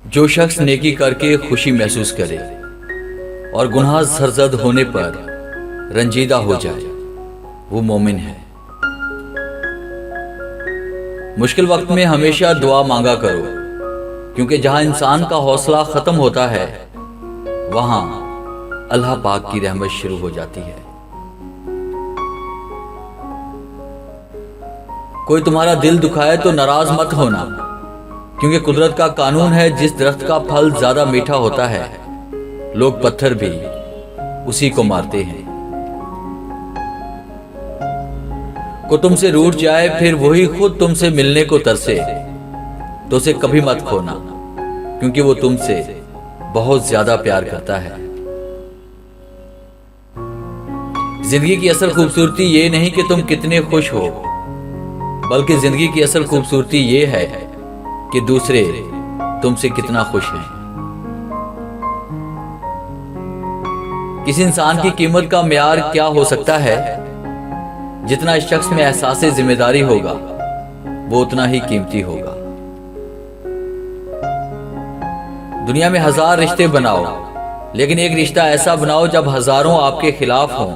जो शख्स नेकी करके खुशी महसूस करे और गुनाह सरजद होने पर रंजीदा हो जाए वो मोमिन है। मुश्किल वक्त में हमेशा दुआ मांगा करो, क्योंकि जहां इंसान का हौसला खत्म होता है वहां अल्लाह पाक की रहमत शुरू हो जाती है। कोई तुम्हारा दिल दुखाए तो नाराज मत होना, क्योंकि कुदरत का कानून है, जिस दरख्त का फल ज्यादा मीठा होता है लोग पत्थर भी उसी को मारते हैं। को तुमसे रूठ जाए फिर वही खुद तुमसे मिलने को तरसे तो उसे कभी मत खोना, क्योंकि वो तुमसे बहुत ज्यादा प्यार करता है। जिंदगी की असल खूबसूरती ये नहीं कि तुम कितने खुश हो, बल्कि जिंदगी की असल खूबसूरती ये है कि दूसरे तुमसे कितना खुश हैं। किसी इंसान की कीमत का म्यार क्या हो सकता है? जितना इस शख्स में एहसास जिम्मेदारी होगा वो उतना ही कीमती होगा। दुनिया में 1000 रिश्ते बनाओ, लेकिन एक रिश्ता ऐसा बनाओ जब हजारों आपके खिलाफ हों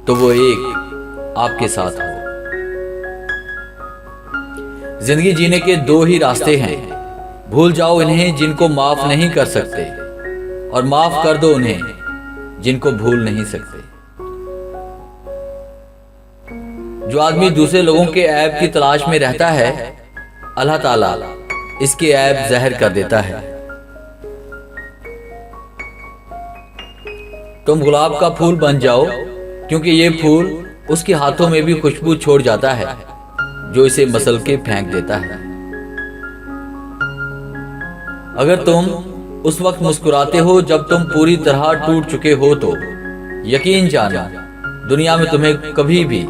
तो वो एक आपके साथ हो। जिंदगी जीने के 2 ही रास्ते हैं, भूल जाओ इन्हें जिनको माफ नहीं कर सकते, और माफ कर दो उन्हें जिनको भूल नहीं सकते। जो आदमी दूसरे लोगों के ऐब की तलाश में रहता है, अल्लाह ताला इसके ऐब ज़ाहिर कर देता है। तुम गुलाब का फूल बन जाओ, क्योंकि ये फूल उसके हाथों में भी खुशबू छोड़ जाता है जो इसे मसल के फेंक देता है। अगर तुम उस वक्त मुस्कुराते हो जब तुम पूरी तरह टूट चुके हो तो यकीन जाना दुनिया में तुम्हें कभी भी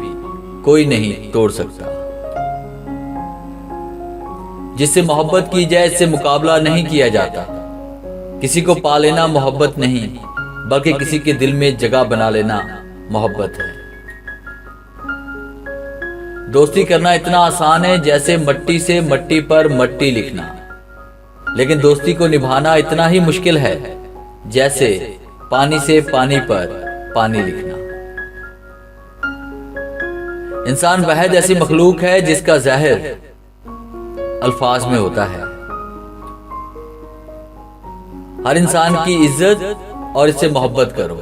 कोई नहीं तोड़ सकता। जिससे मोहब्बत की जाए इससे मुकाबला नहीं किया जाता। किसी को पा लेना मोहब्बत नहीं, बल्कि किसी के दिल में जगह बना लेना मोहब्बत है। दोस्ती करना इतना आसान है जैसे मट्टी से मट्टी पर मट्टी लिखना, लेकिन दोस्ती को निभाना इतना ही मुश्किल है जैसे पानी से पानी पर पानी लिखना। इंसान वह ऐसी मखलूक है जिसका ज़ाहिर अल्फाज में होता है। हर इंसान की इज्जत और इससे मोहब्बत करो,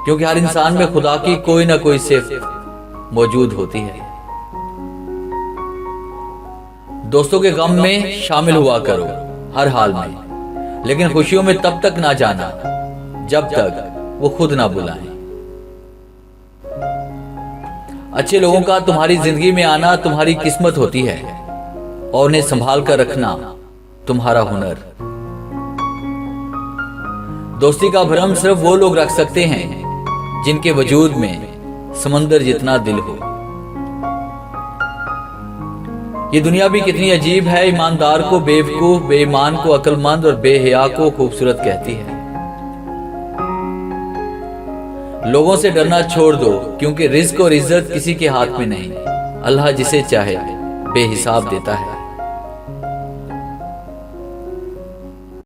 क्योंकि हर इंसान में खुदा की कोई ना कोई सिफ़त मौजूद होती है। दोस्तों के गम में शामिल हुआ करो हर हाल में, लेकिन खुशियों में तब तक ना जाना जब तक वो खुद ना बुलाएं। अच्छे लोगों का तुम्हारी जिंदगी में आना तुम्हारी किस्मत होती है, और उन्हें संभाल कर रखना तुम्हारा हुनर। दोस्ती का भ्रम सिर्फ वो लोग रख सकते हैं जिनके वजूद में समंदर जितना दिल हो। ये दुनिया भी कितनी अजीब है, ईमानदार को बेवकूफ, बेईमान को अक्लमंद और बेहया को खूबसूरत कहती है। लोगों से डरना छोड़ दो, क्योंकि रिज़्क और इज्जत किसी के हाथ में नहीं, अल्लाह जिसे चाहे बेहिसाब देता है।